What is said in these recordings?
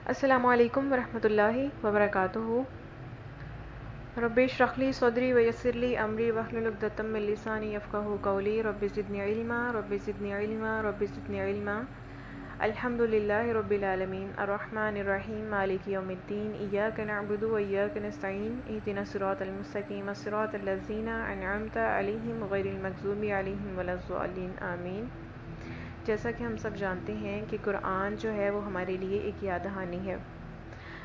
السلام علیکم ورحمۃ اللہ وبرکاتہ۔ رب اشرح لی صدری ویسر لی امری واحلل عقدۃ من لسانی یفقہوا قولی۔ رب زدنی علما رب زدنی علما رب زدنی علما۔ الحمد للہ رب العالمین الرحمن الرحیم مالک یوم الدین، ایاک نعبد و ایاک نستعین، اہدنا الصراط المستقیم صراط الذین انعمت علیہم غیر المغضوب علیہم ولا الضالین، آمین۔ جیسا کہ ہم سب جانتے ہیں کہ قرآن جو ہے وہ ہمارے لیے ایک یاد دہانی ہے۔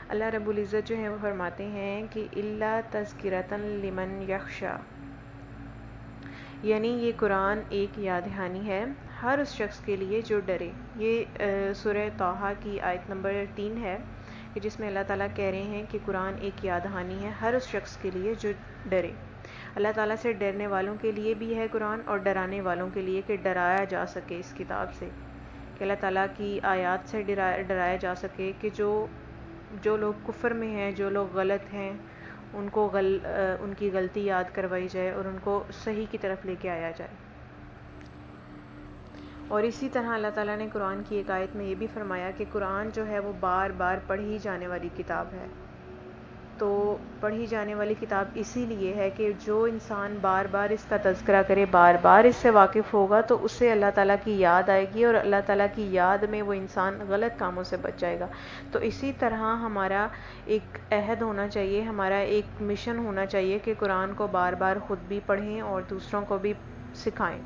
اللہ رب العزت جو ہے وہ فرماتے ہیں کہ الا تذکرۃ لمن یخشی، یعنی یہ قرآن ایک یاد دہانی ہے ہر اس شخص کے لیے جو ڈرے۔ یہ سورہ طٰہٰ کی آیت نمبر 3 ہے کہ جس میں اللہ تعالیٰ کہہ رہے ہیں کہ قرآن ایک یاد دہانی ہے ہر اس شخص کے لیے جو ڈرے۔ اللہ تعالیٰ سے ڈرنے والوں کے لیے بھی ہے قرآن، اور ڈرانے والوں کے لیے کہ ڈرایا جا سکے اس کتاب سے، کہ اللہ تعالیٰ کی آیات سے ڈرایا جا سکے کہ جو لوگ کفر میں ہیں، جو لوگ غلط ہیں، ان کی غلطی یاد کروائی جائے اور ان کو صحیح کی طرف لے کے آیا جائے۔ اور اسی طرح اللہ تعالیٰ نے قرآن کی ایک آیت میں یہ بھی فرمایا کہ قرآن جو ہے وہ بار بار پڑھی جانے والی کتاب ہے۔ تو پڑھی جانے والی کتاب اسی لیے ہے کہ جو انسان بار بار اس کا تذکرہ کرے، بار بار اس سے واقف ہوگا، تو اس سے اللہ تعالیٰ کی یاد آئے گی اور اللہ تعالیٰ کی یاد میں وہ انسان غلط کاموں سے بچ جائے گا۔ تو اسی طرح ہمارا ایک عہد ہونا چاہیے، ہمارا ایک مشن ہونا چاہیے کہ قرآن کو بار بار خود بھی پڑھیں اور دوسروں کو بھی سکھائیں۔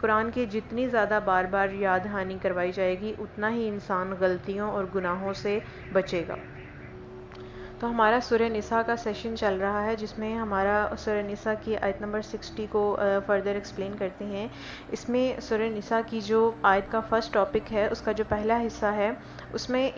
قرآن کی جتنی زیادہ بار بار یاد دہانی کروائی جائے گی، اتنا ہی انسان غلطیوں اور گناہوں سے بچے گا۔ تو ہمارا سورہ نساء کا سیشن چل رہا ہے، جس میں ہمارا سورہ نساء کی آیت نمبر 60 کو فردر ایکسپلین کرتے ہیں۔ اس میں سورہ نساء کی جو آیت کا فرسٹ ٹاپک ہے، اس کا جو پہلا حصہ ہے، اس میں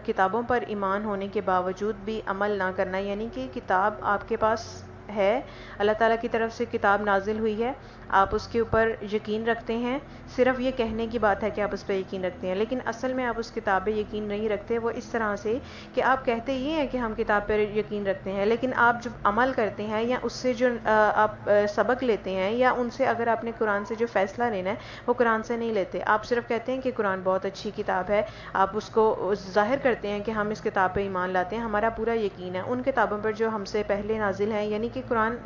کتابوں پر ایمان ہونے کے باوجود بھی عمل نہ کرنا، یعنی کہ کتاب آپ کے پاس ہے، اللہ تعالیٰ کی طرف سے کتاب نازل ہوئی ہے، آپ اس کے اوپر یقین رکھتے ہیں، صرف یہ کہنے کی بات ہے کہ آپ اس پہ یقین رکھتے ہیں، لیکن اصل میں آپ اس کتاب پہ یقین نہیں رکھتے۔ وہ اس طرح سے کہ آپ کہتے یہ ہیں کہ ہم کتاب پر یقین رکھتے ہیں، لیکن آپ جب عمل کرتے ہیں یا اس سے جو آپ سبق لیتے ہیں، یا ان سے اگر آپ نے قرآن سے جو فیصلہ لینا ہے وہ قرآن سے نہیں لیتے، آپ صرف کہتے ہیں کہ قرآن بہت اچھی کتاب ہے، آپ اس کو ظاہر کرتے ہیں کہ ہم اس کتاب پہ ایمان لاتے ہیں، ہمارا پورا یقین ہے ان کتابوں پر جو ہم سے پہلے نازل ہیں، یعنی کہ قرآن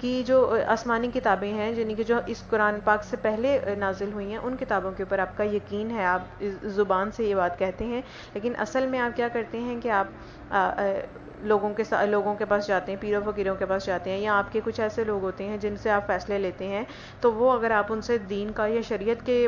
کی جو آسمانی کتابیں ہیں، یعنی کہ جو اس قرآن پاک سے پہلے نازل ہوئی ہیں، ان کتابوں کے اوپر آپ کا یقین ہے، آپ زبان سے یہ بات کہتے ہیں، لیکن اصل میں آپ کیا کرتے ہیں کہ آپ لوگوں کے پاس جاتے ہیں، پیر و فقیروں کے پاس جاتے ہیں، یا آپ کے کچھ ایسے لوگ ہوتے ہیں جن سے آپ فیصلے لیتے ہیں، تو وہ اگر آپ ان سے دین کا یا شریعت کے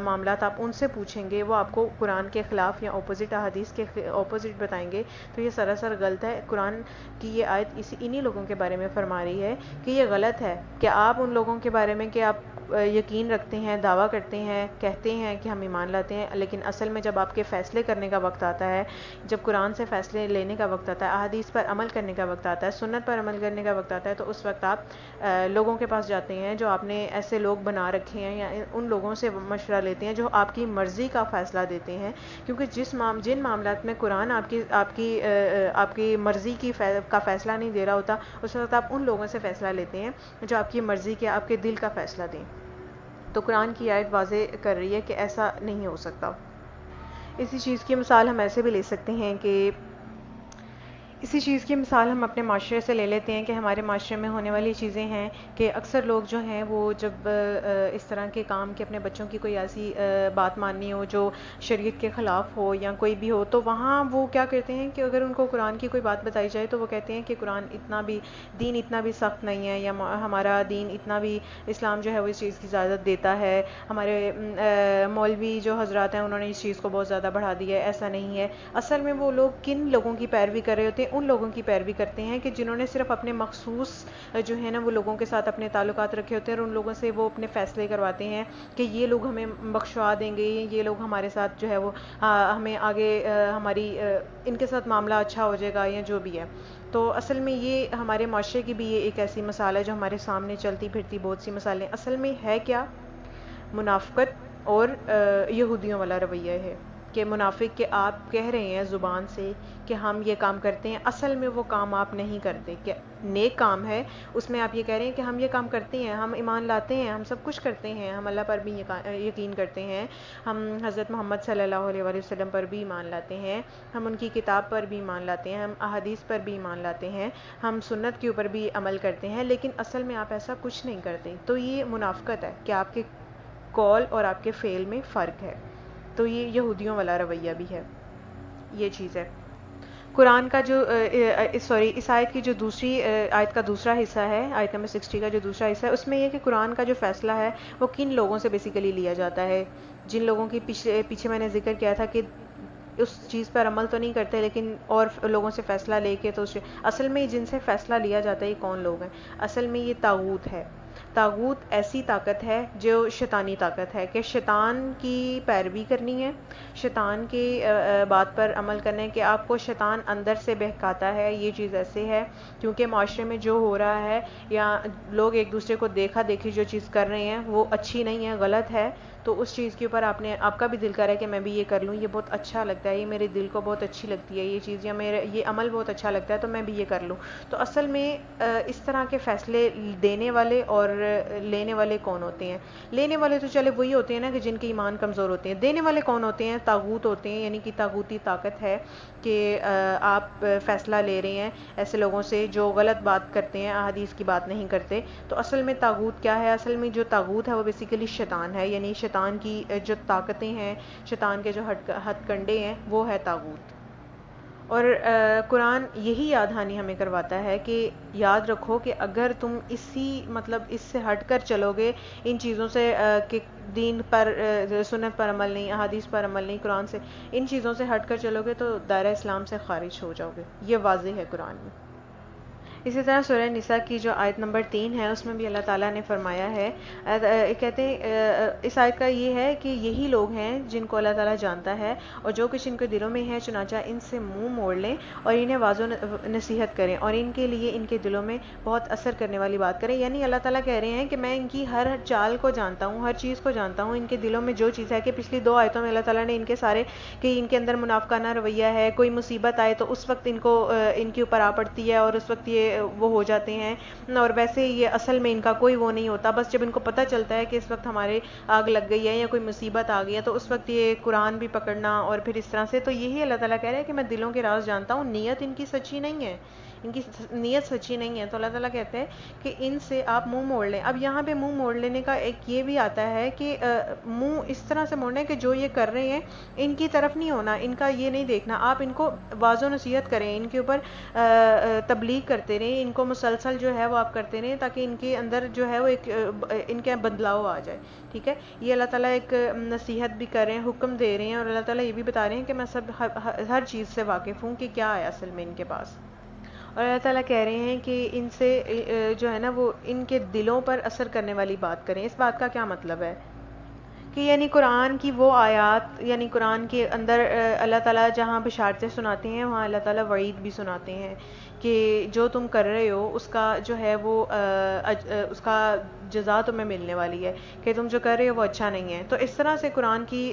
معاملات آپ ان سے پوچھیں گے، وہ آپ کو قرآن کے خلاف یا اپوزٹ احادیث کے اپوزٹ بتائیں گے، تو یہ سراسر غلط ہے۔ قرآن کی یہ آیت انہی لوگوں کے بارے میں فرما رہی ہے کہ یہ غلط ہے کہ آپ ان لوگوں کے بارے میں کہ آپ یقین رکھتے ہیں، دعویٰ کرتے ہیں، کہتے ہیں کہ ہم ایمان لاتے ہیں، لیکن اصل میں جب آپ کے فیصلے کرنے کا وقت آتا ہے، جب قرآن سے فیصلے لینے کا وقت آتا ہے، احادیث پر عمل کرنے کا وقت آتا ہے، سنت پر عمل کرنے کا وقت آتا ہے، تو اس وقت آپ لوگوں کے پاس جاتے ہیں جو آپ نے ایسے لوگ بنا رکھے ہیں، یا ان لوگوں سے مشورہ لیتے ہیں جو آپ کی مرضی کا فیصلہ دیتے ہیں، کیونکہ جن معاملات میں قرآن آپ کی مرضی کا فیصلہ نہیں دے رہا ہوتا، اس وقت آپ ان لوگوں سے فیصلہ لیتے ہیں جو آپ کی مرضی کے، آپ کے دل کا فیصلہ دیں۔ تو قرآن کی آیت واضح کر رہی ہے کہ ایسا نہیں ہو سکتا۔ اسی چیز کی مثال ہم ایسے بھی لے سکتے ہیں کہ اسی چیز کی مثال ہم اپنے معاشرے سے لے لیتے ہیں کہ ہمارے معاشرے میں ہونے والی چیزیں ہیں کہ اکثر لوگ جو ہیں وہ جب اس طرح کے کام کہ اپنے بچوں کی کوئی ایسی بات ماننی ہو جو شریعت کے خلاف ہو یا کوئی بھی ہو، تو وہاں وہ کیا کرتے ہیں کہ اگر ان کو قرآن کی کوئی بات بتائی جائے تو وہ کہتے ہیں کہ قرآن دین اتنا بھی سخت نہیں ہے، یا ہمارا دین اتنا بھی، اسلام جو ہے وہ اس چیز کی اجازت دیتا ہے، ہمارے مولوی جو حضرات ہیں انہوں نے اس چیز کو بہت زیادہ بڑھا دیا ہے، ایسا نہیں ہے۔ اصل میں وہ لوگ کن لوگوں کی پیروی کر رہے ہوتے ہیں؟ ان لوگوں کی پیروی کرتے ہیں کہ جنہوں نے صرف اپنے مخصوص جو ہے نا وہ لوگوں کے ساتھ اپنے تعلقات رکھے ہوتے ہیں، اور ان لوگوں سے وہ اپنے فیصلے کرواتے ہیں کہ یہ لوگ ہمیں بخشوا دیں گے، یہ لوگ ہمارے ساتھ جو ہے وہ ہمیں آگے ہماری ان کے ساتھ معاملہ اچھا ہو جائے گا، یا جو بھی ہے۔ تو اصل میں یہ ہمارے معاشرے کی بھی یہ ایک ایسی مثال ہے جو ہمارے سامنے چلتی پھرتی بہت سی مثالیں، اصل میں ہے کیا؟ منافقت اور یہودیوں والا رویہ ہے۔ کہ منافق کہ آپ کہہ رہے ہیں زبان سے کہ ہم یہ کام کرتے ہیں، اصل میں وہ کام آپ نہیں کرتے، کہ نیک کام ہے اس میں آپ یہ کہہ رہے ہیں کہ ہم یہ کام کرتے ہیں، ہم ایمان لاتے ہیں، ہم سب کچھ کرتے ہیں، ہم اللہ پر بھی یقین کرتے ہیں، ہم حضرت محمد صلی اللہ علیہ وآلہ وسلم پر بھی ایمان لاتے ہیں، ہم ان کی کتاب پر بھی ایمان لاتے ہیں، ہم احادیث پر بھی ایمان لاتے ہیں، ہم سنت کے اوپر بھی عمل کرتے ہیں، لیکن اصل میں آپ ایسا کچھ نہیں کرتے. تو یہ منافقت ہے کہ آپ کے قول اور آپ کے فعل میں فرق ہے. تو یہ یہودیوں والا رویہ بھی ہے، یہ چیز ہے. قرآن کا جو اس آیت کی جو دوسری آیت کا دوسرا حصہ ہے، آیت نمبر 60 کا جو دوسرا حصہ ہے، اس میں یہ کہ قرآن کا جو فیصلہ ہے وہ کن لوگوں سے بیسیکلی لیا جاتا ہے. جن لوگوں کی پیچھے میں نے ذکر کیا تھا کہ اس چیز پر عمل تو نہیں کرتے لیکن اور لوگوں سے فیصلہ لے کے، تو اصل میں جن سے فیصلہ لیا جاتا ہے یہ کون لوگ ہیں؟ اصل میں یہ طاغوت ہے. طاغوت ایسی طاقت ہے جو شیطانی طاقت ہے، کہ شیطان کی پیروی کرنی ہے، شیطان کی بات پر عمل کرنا ہے، کہ آپ کو شیطان اندر سے بہکاتا ہے. یہ چیز ایسے ہے کیونکہ معاشرے میں جو ہو رہا ہے یا لوگ ایک دوسرے کو دیکھا دیکھی جو چیز کر رہے ہیں وہ اچھی نہیں ہے، غلط ہے. تو اس چیز کے اوپر آپ کا بھی دل کر رہا ہے کہ میں بھی یہ کر لوں، یہ بہت اچھا لگتا ہے، یہ میرے دل کو بہت اچھی لگتی ہے یہ چیز، یا میرا یہ عمل بہت اچھا لگتا ہے تو میں بھی یہ کر لوں. تو اصل میں اس طرح کے فیصلے دینے والے اور لینے والے کون ہوتے ہیں؟ لینے والے تو چلے وہی ہوتے ہیں نا کہ جن کے ایمان کمزور ہوتے ہیں. دینے والے کون ہوتے ہیں؟ طاغوت ہوتے ہیں، یعنی کہ طاغوتی طاقت ہے کہ آپ فیصلہ لے رہے ہیں ایسے لوگوں سے جو غلط بات کرتے ہیں، احادیث کی بات نہیں کرتے. تو اصل میں طاغوت کیا ہے؟ اصل میں جو طاغوت ہے وہ بیسیکلی شیطان ہے، یعنی شیطان کی جو طاقتیں ہیں، شیطان کے جو ہتھ کنڈے ہیں وہ ہے طاغوت. اور قرآن یہی یاد دہانی ہمیں کرواتا ہے کہ یاد رکھو کہ اگر تم اس سے ہٹ کر چلو گے، ان چیزوں سے کہ دین پر سنت پر عمل نہیں، احادیث پر عمل نہیں، قرآن سے ان چیزوں سے ہٹ کر چلو گے تو دائرہ اسلام سے خارج ہو جاؤ گے. یہ واضح ہے قرآن میں. اسی طرح سورہ نساء کی جو آیت نمبر 3 ہے اس میں بھی اللہ تعالیٰ نے فرمایا ہے، کہتے ہیں اس آیت کا یہ ہے کہ یہی لوگ ہیں جن کو اللہ تعالیٰ جانتا ہے اور جو کچھ ان کے دلوں میں ہے، چنانچہ ان سے منہ موڑ لیں اور انہیں واضح نصیحت کریں اور ان کے لیے ان کے دلوں میں بہت اثر کرنے والی بات کریں. یعنی اللہ تعالیٰ کہہ رہے ہیں کہ میں ان کی ہر چال کو جانتا ہوں، ہر چیز کو جانتا ہوں، ان کے دلوں میں جو چیز ہے. کہ پچھلی 2 آیتوں میں اللہ تعالیٰ نے ان کے سارے کہ ان کے اندر منافقانہ رویہ ہے، کوئی مصیبت آئے تو اس وقت ان کے اوپر آ پڑتی ہے اور اس وقت یہ وہ ہو جاتے ہیں، اور ویسے یہ اصل میں ان کا کوئی وہ نہیں ہوتا. بس جب ان کو پتہ چلتا ہے کہ اس وقت ہمارے آگ لگ گئی ہے یا کوئی مصیبت آ گئی ہے تو اس وقت یہ قرآن بھی پکڑنا اور پھر اس طرح سے. تو یہی اللہ تعالیٰ کہہ رہے ہیں کہ میں دلوں کے راز جانتا ہوں، نیت ان کی سچی نہیں ہے، ان کی نیت سچی نہیں ہے. تو اللہ تعالیٰ کہتے ہیں کہ ان سے آپ منہ موڑ لیں. اب یہاں پہ منہ موڑ لینے کا ایک یہ بھی آتا ہے کہ منہ اس طرح سے موڑنا ہے کہ جو یہ کر رہے ہیں ان کی طرف نہیں ہونا، ان کا یہ نہیں دیکھنا، آپ ان کو واضح نصیحت کریں، ان کے اوپر تبلیغ کرتے رہیں، ان کو مسلسل جو ہے وہ آپ کرتے رہیں تاکہ ان کے اندر جو ہے وہ ایک ان کے بدلاؤ آ جائے. ٹھیک ہے، یہ اللہ تعالیٰ ایک نصیحت بھی کر رہے ہیں، حکم دے رہے ہیں، اور اللہ تعالیٰ یہ بھی بتا رہے ہیں کہ میں ہر چیز سے واقف ہوں کہ کیا ہے اصل میں ان کے پاس. اور اللہ تعالیٰ کہہ رہے ہیں کہ ان سے جو ہے نا وہ ان کے دلوں پر اثر کرنے والی بات کریں. اس بات کا کیا مطلب ہے؟ کہ یعنی قرآن کی وہ آیات، یعنی قرآن کے اندر اللہ تعالیٰ جہاں بشارتیں سناتے ہیں وہاں اللہ تعالیٰ وعید بھی سناتے ہیں کہ جو تم کر رہے ہو اس کا جو ہے وہ اس کا جزا تمہیں ملنے والی ہے، کہ تم جو کر رہے ہو وہ اچھا نہیں ہے. تو اس طرح سے قرآن کی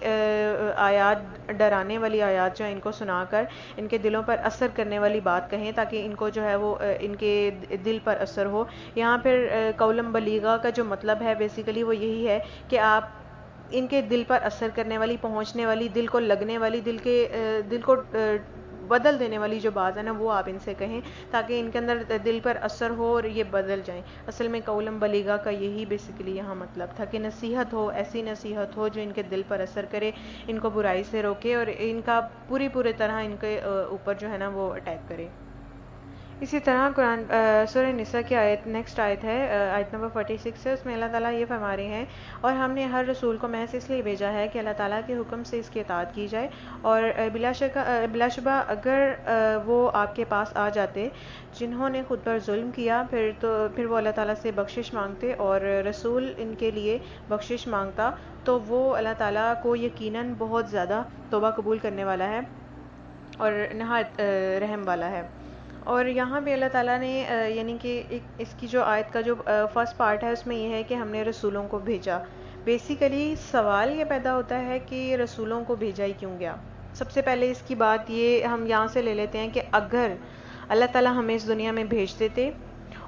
آیات، ڈرانے والی آیات جو ہیں ان کو سنا کر ان کے دلوں پر اثر کرنے والی بات کہیں تاکہ ان کو جو ہے وہ ان کے دل پر اثر ہو. یہاں پھر قولم بلیغہ کا جو مطلب ہے بیسیکلی وہ یہی ہے کہ آپ ان کے دل پر اثر کرنے والی، پہنچنے والی، دل کو لگنے والی، دل کو بدل دینے والی جو بات ہے نا وہ آپ ان سے کہیں تاکہ ان کے اندر دل پر اثر ہو اور یہ بدل جائیں. اصل میں قولم بلیغہ کا یہی بیسیکلی یہاں مطلب تھا کہ نصیحت ہو، ایسی نصیحت ہو جو ان کے دل پر اثر کرے، ان کو برائی سے روکے اور ان کا پوری طرح ان کے اوپر جو ہے نا وہ اٹیک کرے. اسی طرح قرآن سورہ نساء کی نیکسٹ آیت ہے، آیت نمبر 46 ہے. اس میں اللہ تعالیٰ یہ فرما رہے ہیں، اور ہم نے ہر رسول کو محض اس لیے بھیجا ہے کہ اللہ تعالیٰ کے حکم سے اس کی اطاعت کی جائے، اور بلا شبہ اگر وہ آپ کے پاس آ جاتے جنہوں نے خود پر ظلم کیا پھر وہ اللہ تعالیٰ سے بخشش مانگتے اور رسول ان کے لیے بخشش مانگتا تو وہ اللہ تعالیٰ کو یقیناً بہت زیادہ توبہ قبول کرنے والا ہے اور نہایت رحم والا ہے. اور یہاں پہ اللہ تعالیٰ نے یعنی کہ اس کی جو آیت کا جو فرسٹ پارٹ ہے اس میں یہ ہے کہ ہم نے رسولوں کو بھیجا. بیسیکلی سوال یہ پیدا ہوتا ہے کہ رسولوں کو بھیجا ہی کیوں گیا؟ سب سے پہلے اس کی بات یہ ہم یہاں سے لے لیتے ہیں کہ اگر اللہ تعالیٰ ہمیں اس دنیا میں بھیج دیتے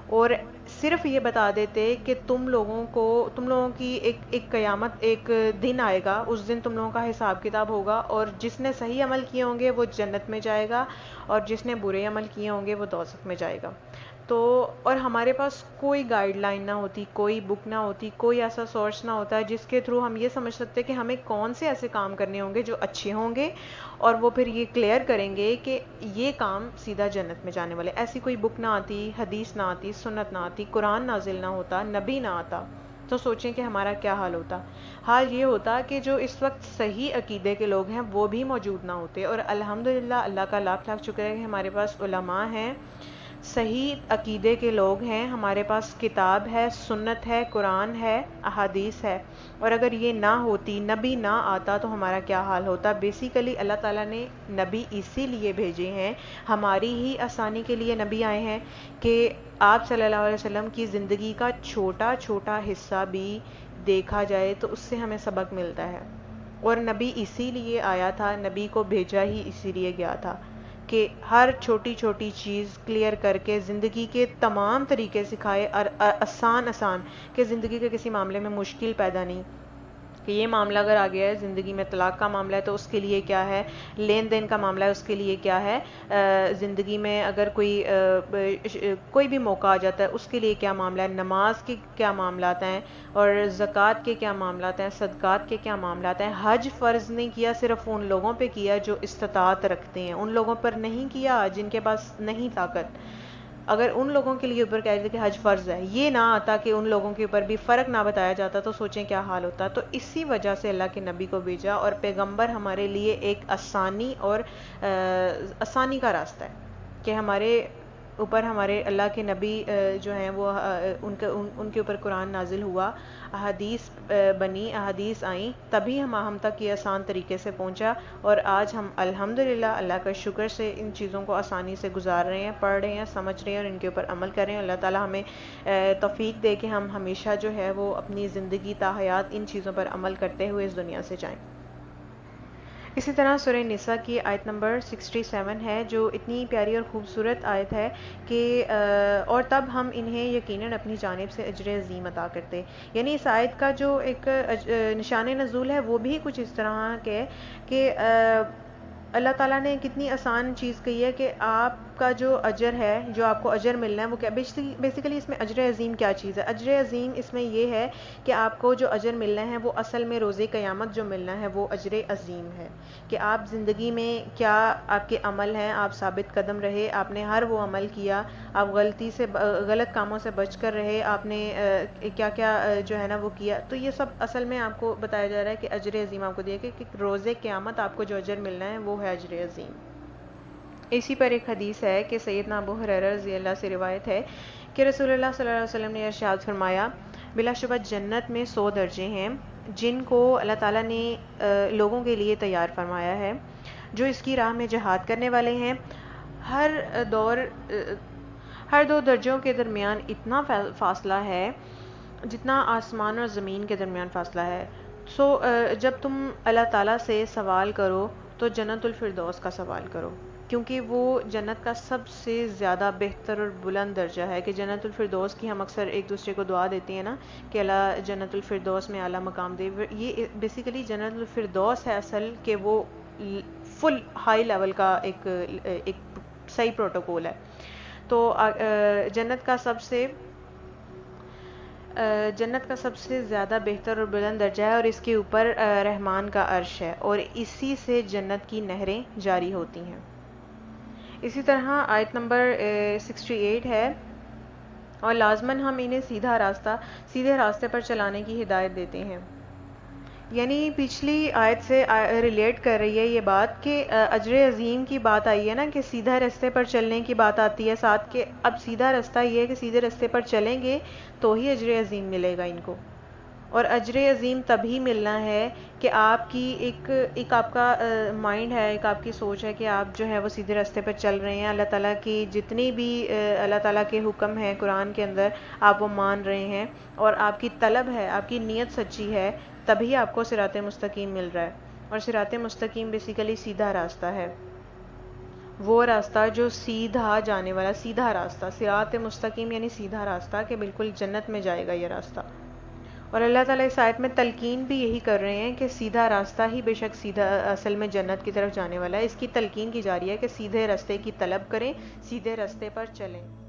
اور صرف یہ بتا دیتے کہ تم لوگوں کی ایک قیامت، ایک دن آئے گا، اس دن تم لوگوں کا حساب کتاب ہوگا، اور جس نے صحیح عمل کیے ہوں گے وہ جنت میں جائے گا، اور جس نے برے عمل کیے ہوں گے وہ دوزخ میں جائے گا، تو اور ہمارے پاس کوئی گائیڈ لائن نہ ہوتی، کوئی بک نہ ہوتی، کوئی ایسا سورس نہ ہوتا جس کے تھرو ہم یہ سمجھ سکتے کہ ہمیں کون سے ایسے کام کرنے ہوں گے جو اچھے ہوں گے اور وہ پھر یہ کلیئر کریں گے کہ یہ کام سیدھا جنت میں جانے والے. ایسی کوئی بک نہ آتی، حدیث نہ آتی، سنت نہ آتی، قرآن نازل نہ ہوتا، نبی نہ آتا، تو سوچیں کہ ہمارا کیا حال ہوتا. حال یہ ہوتا کہ جو اس وقت صحیح عقیدے کے لوگ ہیں وہ بھی موجود نہ ہوتے، اور الحمدللہ اللہ کا لاکھ لاکھ شکر ہے کہ ہمارے پاس علماء ہیں، صحیح عقیدے کے لوگ ہیں، ہمارے پاس کتاب ہے، سنت ہے، قرآن ہے، احادیث ہے. اور اگر یہ نہ ہوتی، نبی نہ آتا، تو ہمارا کیا حال ہوتا؟ بیسیکلی اللہ تعالیٰ نے نبی اسی لیے بھیجے ہیں، ہماری ہی آسانی کے لیے نبی آئے ہیں کہ آپ صلی اللہ علیہ وسلم کی زندگی کا چھوٹا چھوٹا حصہ بھی دیکھا جائے تو اس سے ہمیں سبق ملتا ہے. اور نبی اسی لیے آیا تھا، نبی کو بھیجا ہی اسی لیے گیا تھا کہ ہر چھوٹی چھوٹی چیز کلیئر کر کے زندگی کے تمام طریقے سکھائے، اور آسان کہ زندگی کے کسی معاملے میں مشکل پیدا نہیں، کہ یہ معاملہ اگر آ گیا ہے زندگی میں، طلاق کا معاملہ ہے تو اس کے لیے کیا ہے، لین دین کا معاملہ ہے اس کے لیے کیا ہے، زندگی میں اگر کوئی بھی موقع آ جاتا ہے اس کے لیے کیا معاملہ ہے، نماز کے کیا معاملات ہیں، اور زکوٰۃ کے کیا معاملات ہیں، صدقات کے کیا معاملات ہیں. حج فرض نہیں کیا صرف ان لوگوں پہ کیا جو استطاعت رکھتے ہیں، ان لوگوں پر نہیں کیا جن کے پاس نہیں طاقت. اگر ان لوگوں کے لیے اوپر کہہ دیتے کہ حج فرض ہے، یہ نہ آتا کہ ان لوگوں کے اوپر بھی فرق نہ بتایا جاتا، تو سوچیں کیا حال ہوتا. تو اسی وجہ سے اللہ کے نبی کو بھیجا، اور پیغمبر ہمارے لیے ایک آسانی اور آسانی کا راستہ ہے کہ ہمارے اوپر ہمارے اللہ کے نبی جو ہیں وہ ان کے اوپر قرآن نازل ہوا، احادیث بنی، احادیث آئیں، تبھی ہم تک یہ آسان طریقے سے پہنچا، اور آج ہم الحمدللہ اللہ کا شکر سے ان چیزوں کو آسانی سے گزار رہے ہیں، پڑھ رہے ہیں، سمجھ رہے ہیں، اور ان کے اوپر عمل کر رہے ہیں. اللہ تعالیٰ ہمیں توفیق دے کہ ہم ہمیشہ جو ہے وہ اپنی زندگی تا حیات ان چیزوں پر عمل کرتے ہوئے اس دنیا سے جائیں. اسی طرح سورہ نساء کی آیت نمبر 67 ہے، جو اتنی پیاری اور خوبصورت آیت ہے کہ اور تب ہم انہیں یقیناً اپنی جانب سے اجر عظیم عطا کرتے. یعنی اس آیت کا جو ایک نشان نزول ہے وہ بھی کچھ اس طرح کے کہ اللہ تعالیٰ نے کتنی آسان چیز کہی ہے کہ آپ کا جو اجر ہے، جو آپ کو اجر ملنا ہے وہ کیا. بیسیکلی اس میں اجر عظیم کیا چیز ہے؟ اجر عظیم اس میں یہ ہے کہ آپ کو جو اجر ملنا ہے وہ اصل میں روز قیامت جو ملنا ہے وہ اجر عظیم ہے، کہ آپ زندگی میں کیا آپ کے عمل ہیں، آپ ثابت قدم رہے، آپ نے ہر وہ عمل کیا، آپ غلط کاموں سے بچ کر رہے، آپ نے کیا کیا جو ہے نا وہ کیا. تو یہ سب اصل میں آپ کو بتایا جا رہا ہے کہ اجر عظیم آپ کو دیا کہ روز قیامت آپ کو جو اجر ملنا ہے وہ ہے اجر عظیم. اسی پر ایک حدیث ہے کہ سیدنا ابو ہریرہ رضی اللہ سے روایت ہے کہ رسول اللہ صلی اللہ علیہ وسلم نے ارشاد فرمایا، بلا شبہ جنت میں 100 درجے ہیں جن کو اللہ تعالیٰ نے لوگوں کے لیے تیار فرمایا ہے جو اس کی راہ میں جہاد کرنے والے ہیں. ہر دو درجوں کے درمیان اتنا فاصلہ ہے جتنا آسمان اور زمین کے درمیان فاصلہ ہے. جب تم اللہ تعالیٰ سے سوال کرو تو جنت الفردوس کا سوال کرو، کیونکہ وہ جنت کا سب سے زیادہ بہتر اور بلند درجہ ہے. کہ جنت الفردوس کی ہم اکثر ایک دوسرے کو دعا دیتے ہیں نا کہ اللہ جنت الفردوس میں اعلیٰ مقام دے. یہ بیسیکلی جنت الفردوس ہے اصل، کہ وہ فل ہائی لیول کا ایک صحیح پروٹوکول ہے. تو جنت کا سب سے زیادہ بہتر اور بلند درجہ ہے، اور اس کے اوپر رحمان کا عرش ہے، اور اسی سے جنت کی نہریں جاری ہوتی ہیں. اسی طرح آیت نمبر 68 ہے، اور لازماً ہم انہیں سیدھے راستے پر چلانے کی ہدایت دیتے ہیں. یعنی پچھلی آیت سے ریلیٹ کر رہی ہے یہ بات کہ اجر عظیم کی بات آئی ہے نا، کہ سیدھا راستے پر چلنے کی بات آتی ہے ساتھ، کہ اب سیدھا راستہ یہ ہے کہ سیدھے راستے پر چلیں گے تو ہی اجر عظیم ملے گا ان کو. اور اجر عظیم تبھی ملنا ہے کہ آپ کی ایک آپ کا مائنڈ ہے، ایک آپ کی سوچ ہے کہ آپ جو ہے وہ سیدھے راستے پر چل رہے ہیں، اللہ تعالیٰ کی جتنی بھی اللہ تعالیٰ کے حکم ہیں قرآن کے اندر آپ وہ مان رہے ہیں، اور آپ کی طلب ہے، آپ کی نیت سچی ہے، تبھی آپ کو صراط مستقیم مل رہا ہے۔ اور صراط مستقیم بیسیکلی سیدھا راستہ ہے، وہ راستہ جو سیدھا جانے والا، سیدھا راستہ، صراط مستقیم یعنی سیدھا راستہ، کہ بالکل جنت میں جائے گا یہ راستہ۔ اور اللہ تعالیٰ اس آیت میں تلقین بھی یہی کر رہے ہیں کہ سیدھا راستہ ہی بے شک سیدھا اصل میں جنت کی طرف جانے والا ہے۔ اس کی تلقین کی جا رہی ہے کہ سیدھے راستے کی طلب کریں، سیدھے راستے پر چلیں۔